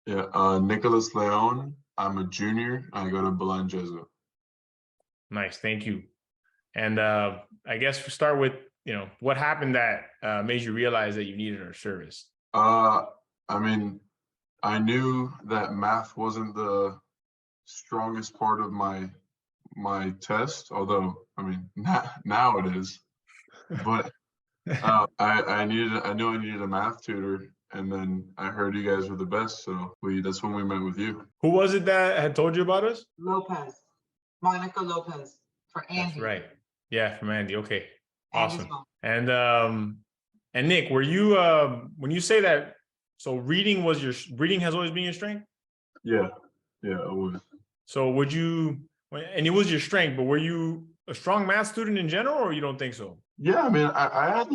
Yeah, Nicholas Leon. I'm a junior. I go to Belen Jesuit. Nice, thank you. And I guess we start with, what happened that made you realize that you needed our service. Uh, I mean, I knew that math wasn't the strongest part of my test, although I mean now it is. But I knew I needed a math tutor, and then I heard you guys were the best, so we that's when we met with you. Who was it that had told you about us? Lopez, Monica Lopez for That's Andy. right. Yeah, from Andy. Okay, Andy's awesome. mom. And Nick, were you when you say that? So reading has always been your strength. Yeah, it was. So and it was your strength, but were you a strong math student in general, or you don't think so? Yeah, I mean, I had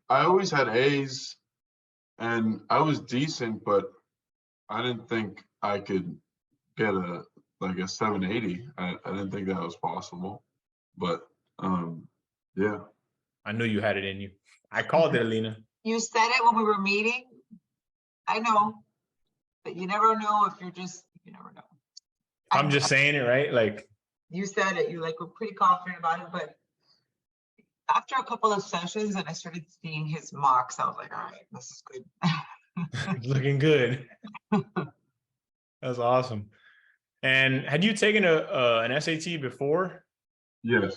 I always had A's, and I was decent, but I didn't think I could get a 780. I didn't think that was possible, but yeah. I knew you had it in you. I called it, Alina. You said it when we were meeting. I know, but you never know if you never know. I'm just saying it, right? Like you said it, you were pretty confident about it, but after a couple of sessions and I started seeing his mocks, I was like, all right, this is good. looking good. That's awesome. And had you taken an SAT before? Yes.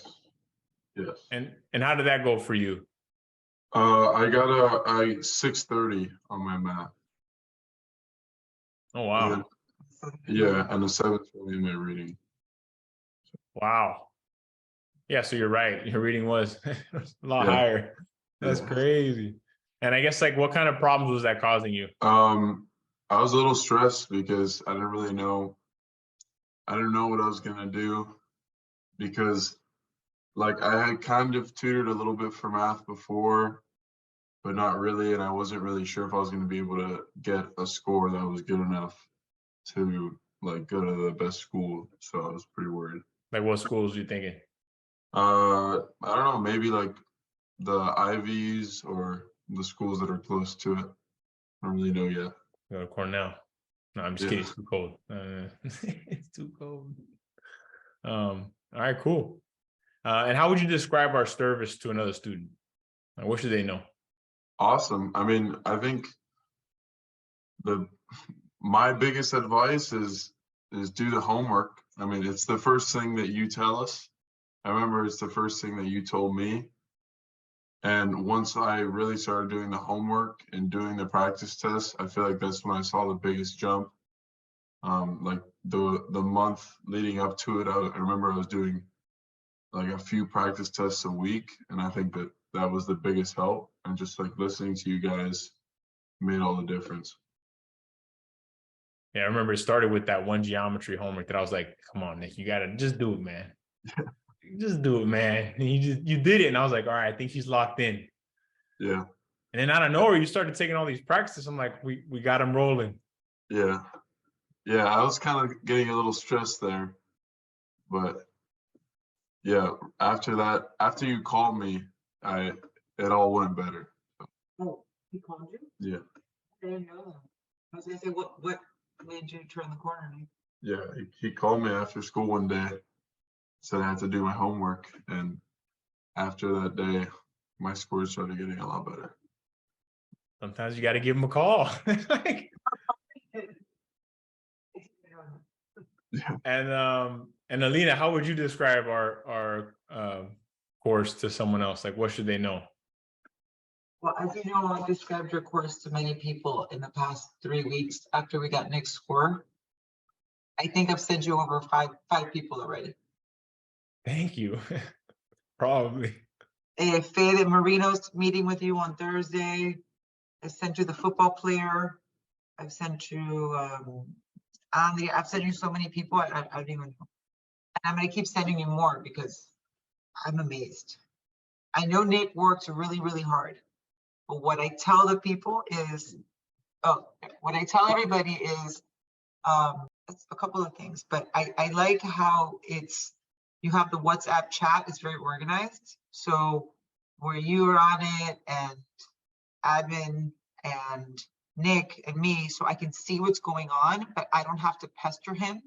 And how did that go for you? I got a 630 on my math. Oh wow. Yeah, and a 720 in my reading. Wow. Yeah, so you're right. Your reading was a lot higher. That's crazy. And I guess what kind of problems was that causing you? I was a little stressed because I didn't really know. I didn't know what I was gonna do because I had kind of tutored a little bit for math before, but not really, and I wasn't really sure if I was gonna be able to get a score that was good enough to go to the best school. So I was pretty worried. What schools are you thinking? I don't know, maybe the Ivies or the schools that are close to it. I don't really know yet. Go to Cornell. No, I'm just kidding. It's too cold. It's too cold. All right, cool. And how would you describe our service to another student? What should they know? Awesome. I mean, I think my biggest advice is do the homework. I mean, it's the first thing that you tell us. I remember it's the first thing that you told me. And once I really started doing the homework and doing the practice tests, I feel like that's when I saw the biggest jump. The month leading up to it, I remember I was doing a few practice tests a week, and I think that was the biggest help. And just listening to you guys made all the difference. Yeah, I remember it started with that one geometry homework that I was like, come on, Nick, you gotta just do it, man. Just do it, man. And you did it. And I was like, all right, I think he's locked in. Yeah. And then out of nowhere, you started taking all these practices. I'm like, we got him rolling. Yeah. Yeah, I was kind of getting a little stressed there. But yeah, after you called me, it all went better. Oh, he called you? Yeah. I didn't know that. I was gonna say, what made you turn the corner? Yeah, he called me after school one day, said I had to do my homework, and after that day, my scores started getting a lot better. Sometimes you got to give him a call. And Alina, how would you describe our course to someone else? What should they know? Well, as you know, I described your course to many people in the past 3 weeks after we got Nick's score. I think I've sent you over five people already. Thank you. Probably. Faye Marino's meeting with you on Thursday. I sent you the football player. I've sent you I've sent you so many people, I don't even know. And I'm gonna keep sending you more because I'm amazed. I know Nick works really, really hard, but what I tell the people is, what I tell everybody is, it's a couple of things, but I like how you have the WhatsApp chat, it's very organized. So where you are on it and admin and Nick and me so I can see what's going on, but I don't have to pester him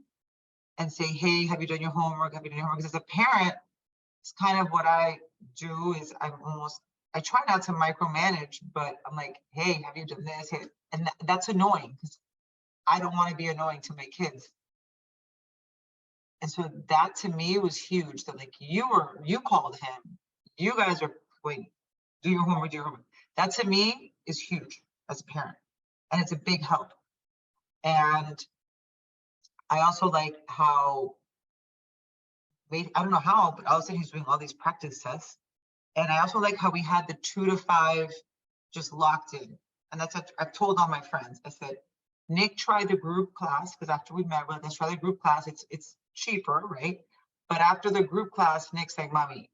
and say, hey, have you done your homework? Have you done your homework? Because as a parent, it's kind of what I do is I try not to micromanage, but I'm like, hey, have you done this? Hey, and that's annoying because I don't want to be annoying to my kids. And so that to me was huge. That like you called him, you guys are wait, do your homework, do your homework. That to me is huge as a parent. And it's a big help. And I also like how, I don't know how, but all of a sudden he's doing all these practice tests. And I also like how we had the 2 to 5 just locked in. And that's what I've told all my friends. I said, Nick tried the group class, because after we met, let's try the group class. It's cheaper, right? But after the group class, Nick's like, Mommy,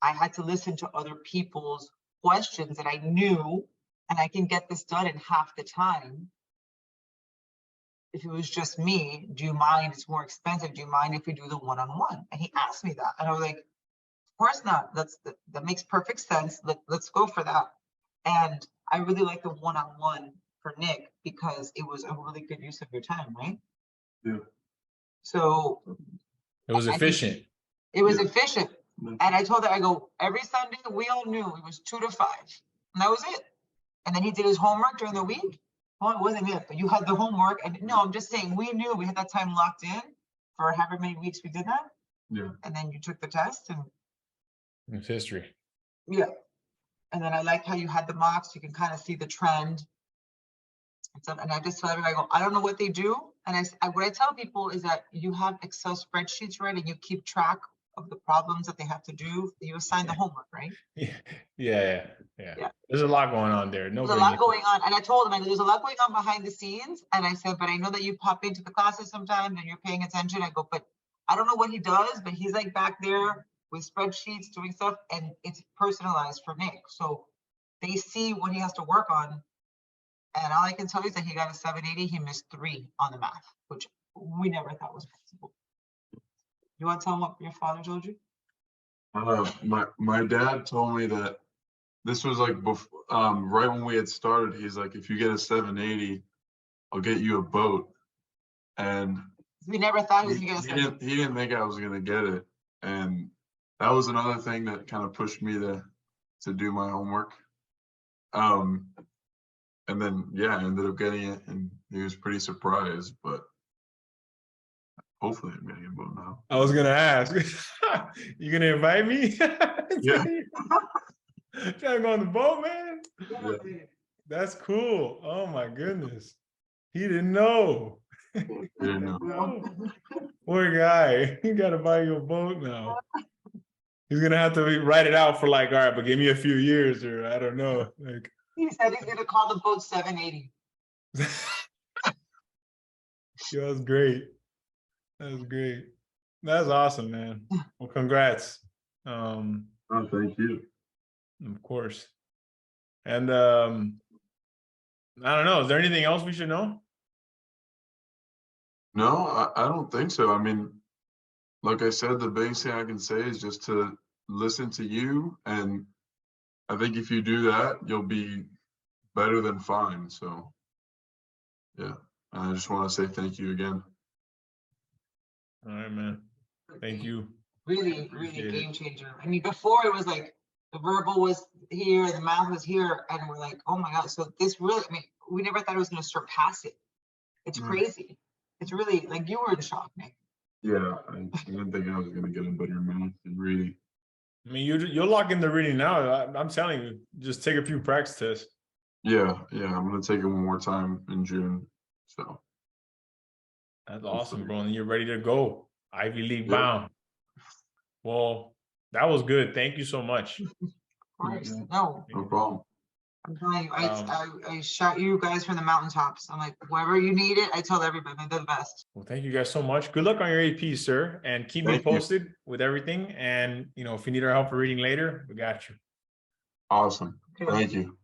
I had to listen to other people's questions that I knew, and I can get this done in half the time. If it was just me, do you mind? It's more expensive. Do you mind if we do the one-on-one? And he asked me that. And I was like, of course not. That makes perfect sense. Let's go for that. And I really like the one-on-one for Nick because it was a really good use of your time, right? Yeah. So It was efficient. it was Yeah. efficient. And I told her, I go, every Sunday, we all knew it was 2 to 5. And that was it. And then he did his homework during the week. Well, it wasn't it, but you had the homework. And no, I'm just saying, we knew we had that time locked in for however many weeks we did that. Yeah. And then you took the test and It's history. yeah. And then I like how you had the mocks. You can kind of see the trend. And I just tell everybody, I go, I don't know what they do. And what I tell people is that you have Excel spreadsheets, right? And you keep track of the problems that they have to do. You assign the homework, right? Yeah. There's a lot going on there. There's a lot going on. And I told them, I go, there's a lot going on behind the scenes. And I said, but I know that you pop into the classes sometimes and you're paying attention. I go, but I don't know what he does, but he's like back there with spreadsheets doing stuff, and it's personalized for Nick. So they see what he has to work on. And all I can tell you is that he got a 780. He missed 3 on the math, which we never thought was possible. You want to tell him what your father told you? My dad told me that this was like before, right when we had started. He's like, if you get a 780, I'll get you a boat. And we never thought he was gonna get a 780. He didn't think I was gonna get it, and that was another thing that kind of pushed me to do my homework. And then yeah, I ended up getting it, and he was pretty surprised. But hopefully, I'm getting a boat now. I was gonna ask, you gonna invite me? Yeah. Trying to go on the boat, man. Yeah. That's cool. Oh my goodness. He didn't know. Yeah, no. Poor guy. He gotta buy you a boat now. He's gonna have to write it out for like, all right, but give me a few years, or I don't know. Like he said he's gonna call the boat 780. Yeah, that's great. That's great. That's awesome, man. Well, congrats. Oh, thank you. Of course. And I don't know, is there anything else we should know? No, I don't think so. I mean, like I said, the biggest thing I can say is just to listen to you. And I think if you do that, you'll be better than fine. So yeah, I just want to say thank you again. All right, man. Thank you. Really game changer. I mean, before it was like the verbal was here, the math was here, and we're like, oh my God. So this really, I mean, we never thought it was going to surpass it. It's crazy. It's really like you were in shock, Nick. Yeah, I didn't think I was going to get a better math and reading. I mean, you're locked in the reading now. I'm telling you, just take a few practice tests. Yeah, I'm going to take it one more time in June. So that's awesome, bro. And you're ready to go. Ivy League Yeah. bound. Well, that was good. Thank you so much. Of course. No problem. I'm telling you, I shout you guys from the mountaintops. I'm like, wherever you need it, I tell everybody they're the best. Well, thank you guys so much. Good luck on your AP, sir. And keep me posted with everything. And, if you need our help for reading later, we got you. Awesome. Okay. Thank you.